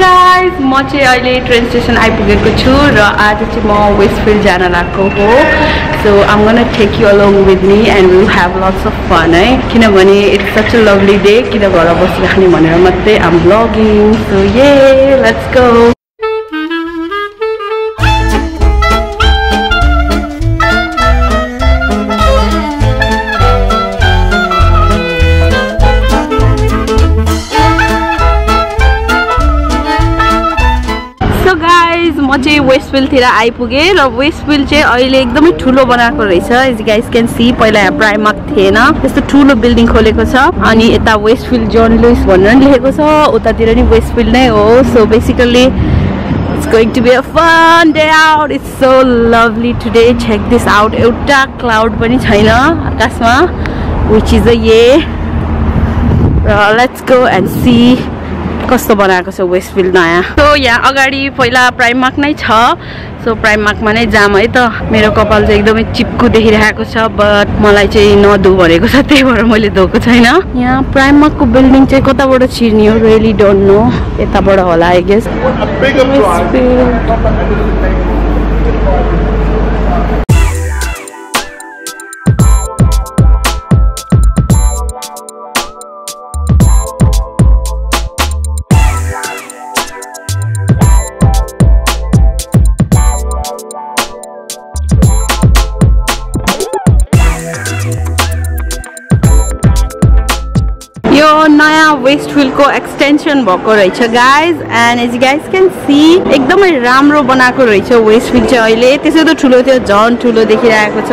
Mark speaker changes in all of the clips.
Speaker 1: guys, म चाहिँ अहिले ट्रेन स्टेसन आइपुगेको छु र आज चाहिँ म वेस्टफिल्ड जान लागेको हो. So I'm gonna take you along with me and we'll have lots of fun है किनभने it's such a lovely day किन घर बसिराख्ने भनेर मात्रै I'm vlogging. So yeah, let's go. म चाहिँ वेस्टफिल्ड तिर आइपुगे र वेस्टफिल्ड चाहिँ अहिले एकदमै ठुलो बनाएको रहेछ. As you guys can see पहिला यहाँ प्राइमार्क थिएन. यस्तो ठुलो बिल्डिङ खोलेको छ अनि यता वेस्टफिल्ड जन लुइस भनेर नि लेखेको छ. उतातिर नि वेस्टफिल्ड नै हो. So basically it's going to be a fun day out. It's so lovely today. Check this out. एउटा क्लाउड पनि छैन आकाशमा व्हिच इज अ ये. र लेट्स गो एन्ड सी कस्तो बनाएको छ वेस्टफिल्ड नयाँ. सो यहाँ अगाडि पहिला प्राइमार्क नै छ. सो प्राइमार्कमा नै जाम है त. मेरो कपाल चाहिँ एकदमै चिप्कु देखिरहेको छ बट मलाई चाहिँ नधो भनेको छ त्यही भएर मैले धोएको छैन. यहाँ प्राइमार्कको बिल्डिङ चाहिँ कताबाट छिर्ने हो रियली डोन्ट नो. यताबाट होला आई गेस. यो नयाँ वेस्टफिल्डको एक्सटेन्सन भएको रहेछ guys. And as you guys can see एकदमै राम्रो बनाएको रहेछ वेस्टफिल्ड चाहिँ अहिले. त्यसै त ठुलो थियो झन् ठुलो देखिरहेको छ.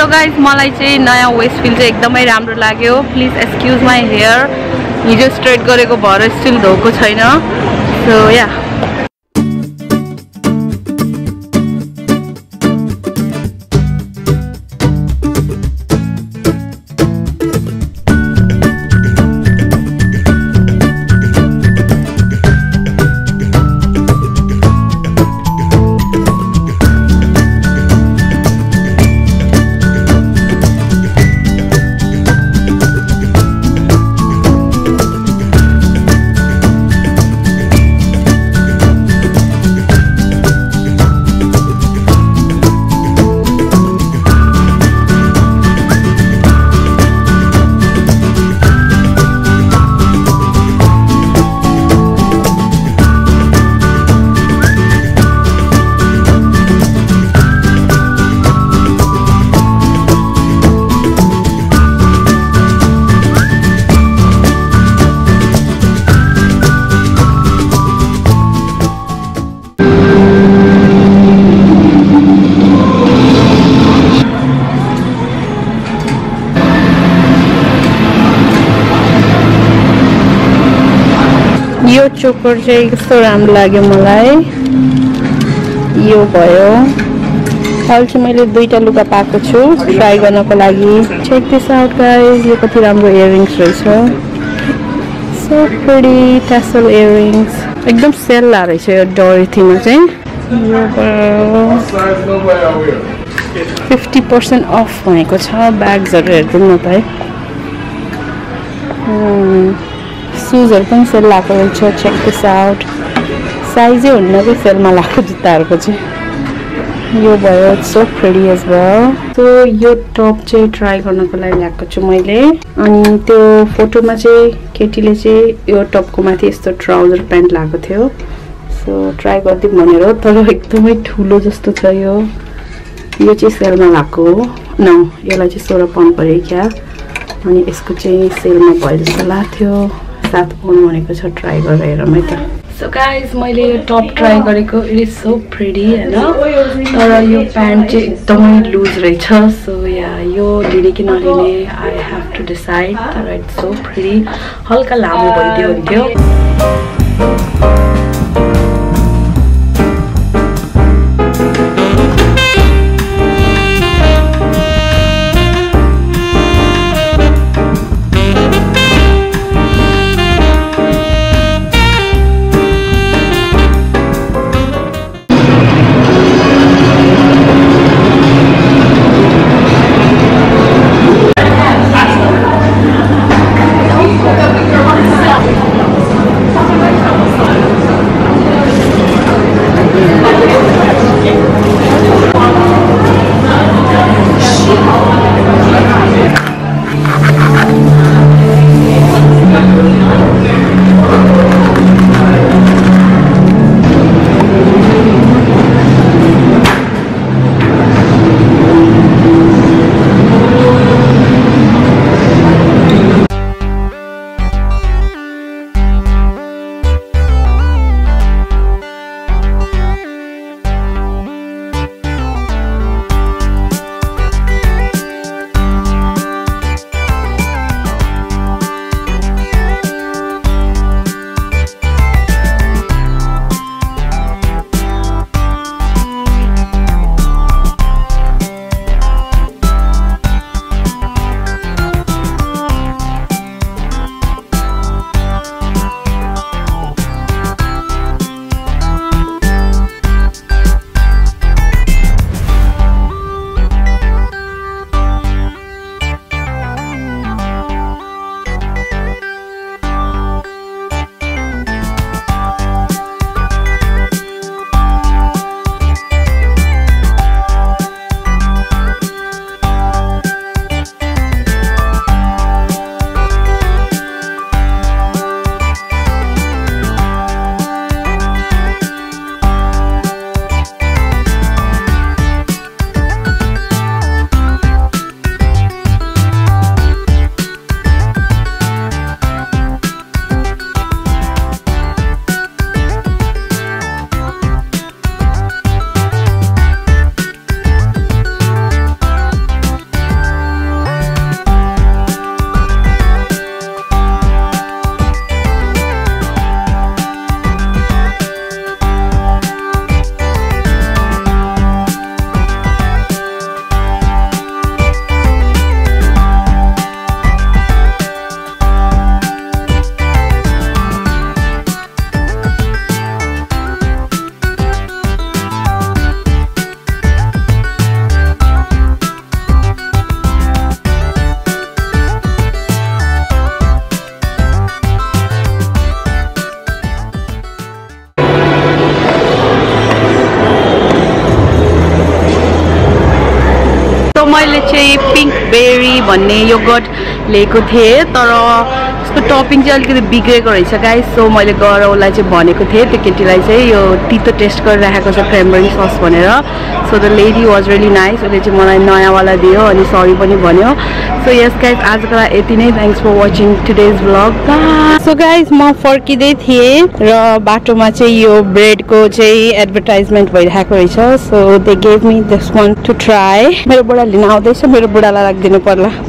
Speaker 1: गाइज मलाई चाहिँ नयाँ वेस्टफिल्ड चाहिँ एकदमै राम्रो लाग्यो. Please excuse my hair. हिजो स्ट्रेट गरेको भएर स्टिल धोएको छैन. सो या यो चोकर चाहिँ कस्तो राम्रो लाग्यो मलाई. यो भयो अहिले चाहिँ मैले दुईटा लुगा पाएको छु ट्राई गर्नको लागि चेक दिस आउट गाइस यो कति राम्रो इयररिङ्स रहेछ सो प्रिटी टेसल इयररिङ्स एकदम सेल ला रहेछ यो डोरिथीमा चाहिँ यो 50% अफ भएको छ ब्याग्सहरु हेर्दै न त है सुजहरु पनि सेल लागेको रहेछ चेक दिस आउट साइजै हुन्न के सेलमा लागेको जुत्ताहरुको चाहिँ यो भयो so pretty as well so यो टप चाहिँ ट्राई गर्नको लागि ल्याएको छु मैले अनि त्यो फोटोमा चाहिँ केटीले चाहिँ यो टपको माथि यस्तो ट्राउजर प्यान्ट लगाएको थियो सो ट्राई गर्दै भनेर तर एकदमै ठुलो जस्तो छ यो चाहिँ सेलमा लागेको हो न यसलाई चाहिँ 16 पाउन्ड पर्यो क्या अनि यसको चाहिँ सेलमा भयो जस्तो लाग्थ्यो 7 पाउन्ड भनेको छ ट्राई गरेर हेरौँ है त सो गाइज मैले यो टप ट्राई गरेको इट इज सो प्रिटी हैन तर यो प्यान्ट चाहिँ एकदमै लुज रहेछ सो या यो लिने कि नलिने आई हेभ टु डिसाइड तर इट्स सो प्रिटी हल्का लामो भइदियो हुन्थ्यो मैले चाहिँ पिंक बेरी भन्ने योगर्ट लिएको थिएँ तर यसको टपिङ चाहिँ अलिकति बिग्रेको रहेछ गाइस सो मैले गएर उसलाई चाहिँ भनेको थिएँ त्यो केटीलाई चाहिँ यो तितो टेस्ट गरिराखेको छ क्र्यानबेरी सस भनेर so the lady was really nice उसले चाहिँ मलाई नयाँवाला दियो अनि सरी पनि भन्यो सो यस गाइस आजको लागि यति नै thanks for watching today's vlog so guys म फर्किँदै थिएँ र बाटोमा चाहिँ यो ब्रेडको चाहिँ एडभर्टाइजमेन्ट भइरहेको रहेछ so they gave me this one to try मेरो बुढा लिन आउँदैछ मेरो बुढालाई राखिदिनु पर्ला